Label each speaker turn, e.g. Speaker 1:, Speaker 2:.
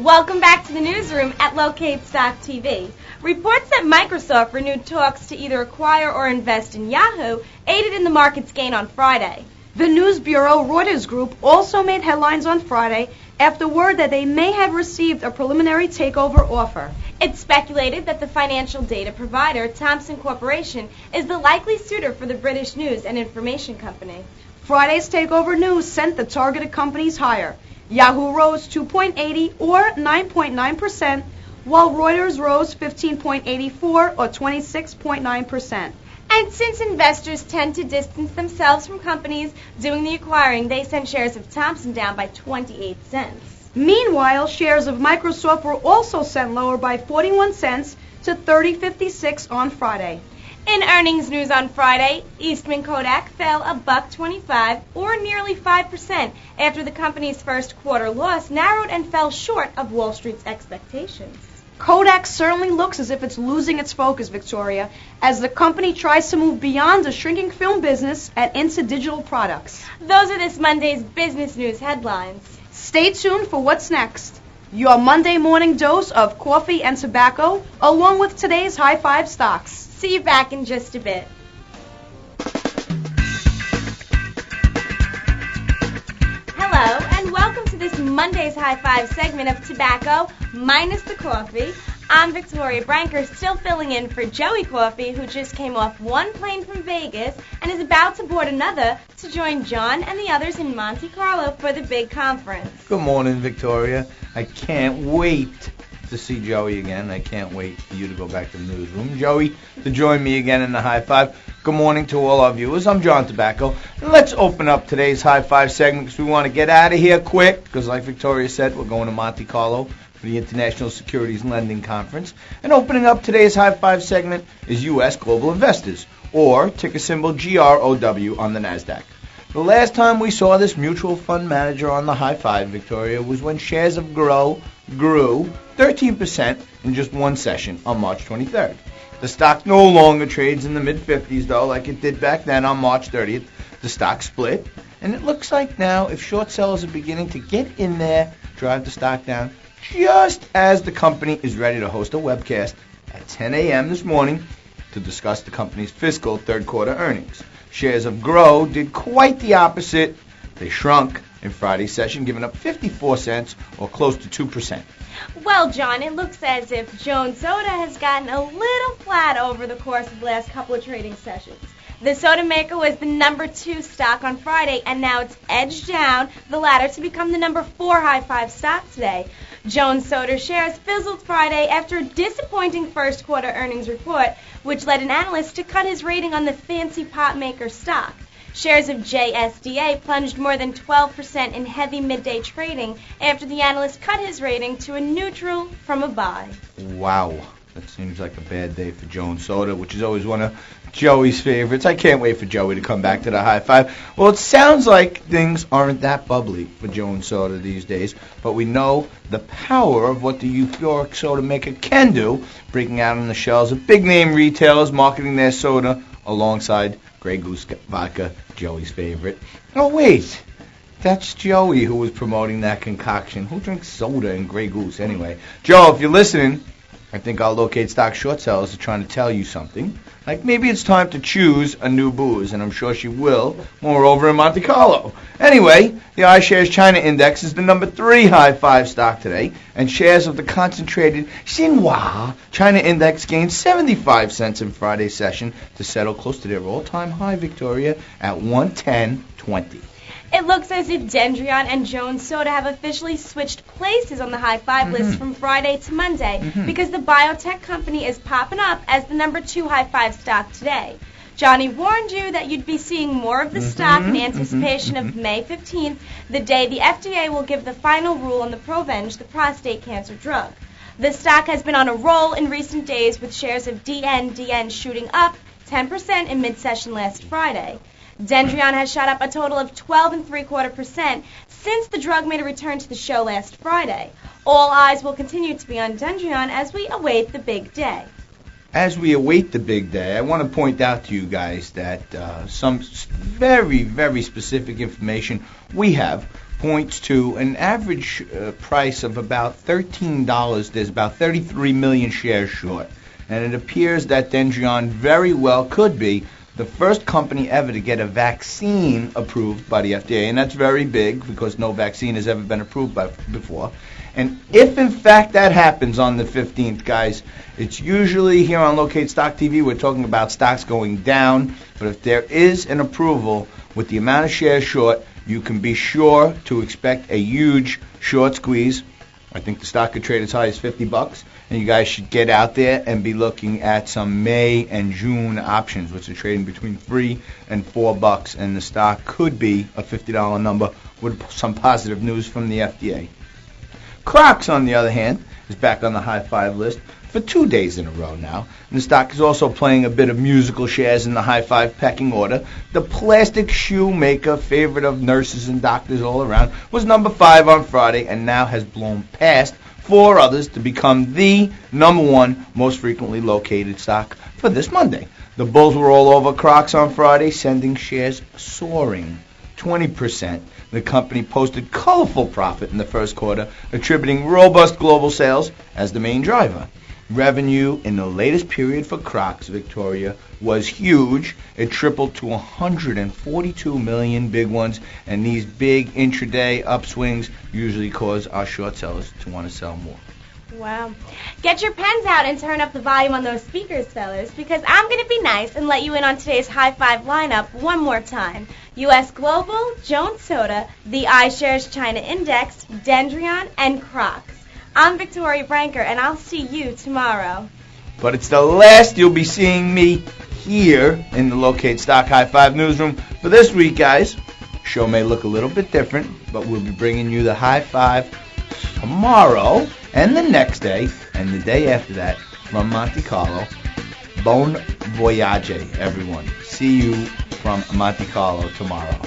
Speaker 1: Welcome back to the newsroom at Locatestock TV. Reports that Microsoft renewed talks to either acquire or invest in Yahoo aided in the market's gain on Friday.
Speaker 2: The news bureau Reuters Group also made headlines on Friday after word that they may have received a preliminary takeover offer.
Speaker 1: It's speculated that the financial data provider, Thomson Corporation, is the likely suitor for the British news and information company.
Speaker 2: Friday's takeover news sent the targeted companies higher. Yahoo rose 2.80 or 9.9%, while Reuters rose 15.84 or 26.9%.
Speaker 1: And since investors tend to distance themselves from companies doing the acquiring, they sent shares of Thomson down by 28 cents.
Speaker 2: Meanwhile, shares of Microsoft were also sent lower by 41 cents to $30.56 on Friday.
Speaker 1: In earnings news on Friday, Eastman Kodak fell $1.25 or nearly 5% after the company's first quarter loss narrowed and fell short of Wall Street's expectations.
Speaker 2: Kodak certainly looks as if it's losing its focus, Victoria, as the company tries to move beyond the shrinking film business and into digital products.
Speaker 1: Those are this Monday's business news headlines.
Speaker 2: Stay tuned for what's next. Your Monday morning dose of coffee and tobacco, along with today's High Five stocks.
Speaker 1: See you back in just a bit. Hello, and welcome to this Monday's High Five segment of Tobacco minus the coffee. I'm Victoria Branker, still filling in for Joey Coffee, who just came off one plane from Vegas and is about to board another to join John and the others in Monte Carlo for the big conference.
Speaker 3: Good morning, Victoria. I can't wait to see Joey again. I can't wait for you to go back to the newsroom. Joey, to join me again in the High Five. Good morning to all our viewers. I'm John Tobacco. And let's open up today's High Five segment because we want to get out of here quick because, like Victoria said, we're going to Monte Carlo for the International Securities Lending Conference. And opening up today's High Five segment is U.S. Global Investors, or ticker symbol GROW on the NASDAQ. The last time we saw this mutual fund manager on the High Five, Victoria, was when shares of GROW grew 13% in just one session on March 23rd. The stock no longer trades in the mid-50s, though, like it did back then on March 30th. The stock split, and it looks like now if short sellers are beginning to get in there, drive the stock down, just as the company is ready to host a webcast at 10 a.m. this morning to discuss the company's fiscal third quarter earnings. Shares of GROW did quite the opposite. They shrunk in Friday's session, giving up 54 cents or close to 2%.
Speaker 1: Well, John, it looks as if Jones Soda has gotten a little flat over the course of the last couple of trading sessions. The soda maker was the number 2 stock on Friday, and now it's edged down the ladder to become the number 4 High Five stock today. Jones Soda shares fizzled Friday after a disappointing first quarter earnings report, which led an analyst to cut his rating on the fancy pot maker stock. Shares of JSDA plunged more than 12% in heavy midday trading after the analyst cut his rating to a neutral from a buy.
Speaker 3: Wow, that seems like a bad day for Jones Soda, which is always one of Joey's favorites. I can't wait for Joey to come back to the High Five. Well, it sounds like things aren't that bubbly for Jones Soda these days, but we know the power of what the euphoric soda maker can do, breaking out on the shelves of big-name retailers marketing their soda alongside Grey Goose vodka, Joey's favorite. Oh, wait. That's Joey who was promoting that concoction. Who drinks soda in Grey Goose anyway? Joe, if you're listening, I think our Locate Stock short sellers are trying to tell you something. Like maybe it's time to choose a new booze, and I'm sure she will when we're over in Monte Carlo. Anyway, the iShares China Index is the number 3 High Five stock today, and shares of the concentrated Xinhua China Index gained 75 cents in Friday's session to settle close to their all-time high, Victoria, at 110.20.
Speaker 1: It looks as if Dendreon and Jones Soda have officially switched places on the High Five list from Friday to Monday because the biotech company is popping up as the number 2 High Five stock today. Johnny warned you that you'd be seeing more of the stock in anticipation of May 15th, the day the FDA will give the final rule on the Provenge, the prostate cancer drug. The stock has been on a roll in recent days with shares of DN shooting up 10% in mid-session last Friday. Dendreon has shot up a total of 12.75% since the drug made a return to the show last Friday. All eyes will continue to be on Dendreon as we await the big day.
Speaker 3: as we await the big day, I want to point out to you guys that some very, very specific information we have points to an average price of about $13. There's about 33 million shares short. And it appears that Dendreon very well could be the first company ever to get a vaccine approved by the FDA. And that's very big because no vaccine has ever been approved before. And if, in fact, that happens on the 15th, guys, it's usually here on Locatestock TV, we're talking about stocks going down. But if there is an approval with the amount of shares short, you can be sure to expect a huge short squeeze. I think the stock could trade as high as $50. And you guys should get out there and be looking at some May and June options, which are trading between $3 and $4. And the stock could be a $50 number with some positive news from the FDA. Crocs, on the other hand, is back on the high five list for 2 days in a row now. And the stock is also playing a bit of musical shares in the high five pecking order. The plastic shoe maker, favorite of nurses and doctors all around, was number 5 on Friday and now has blown past 4 others to become the number 1 most frequently located stock for this Monday. The bulls were all over Crocs on Friday, sending shares soaring 20%. The company posted colorful profit in the first quarter, attributing robust global sales as the main driver. Revenue in the latest period for Crocs, Victoria, was huge. It tripled to 142 million big ones, and these big intraday upswings usually cause our short sellers to want to sell more.
Speaker 1: Wow. Get your pens out and turn up the volume on those speakers, fellas, because I'm going to be nice and let you in on today's high five lineup one more time. U.S. Global, Jones Soda, the iShares China Index, Dendreon, and Crocs. I'm Victoria Branker, and I'll see you tomorrow.
Speaker 3: But it's the last you'll be seeing me here in the Locate Stock High Five newsroom for this week, guys. Show may look a little bit different, but we'll be bringing you the High Five tomorrow and the next day and the day after that from Monte Carlo. Bon voyage, everyone. See you from Monte Carlo tomorrow.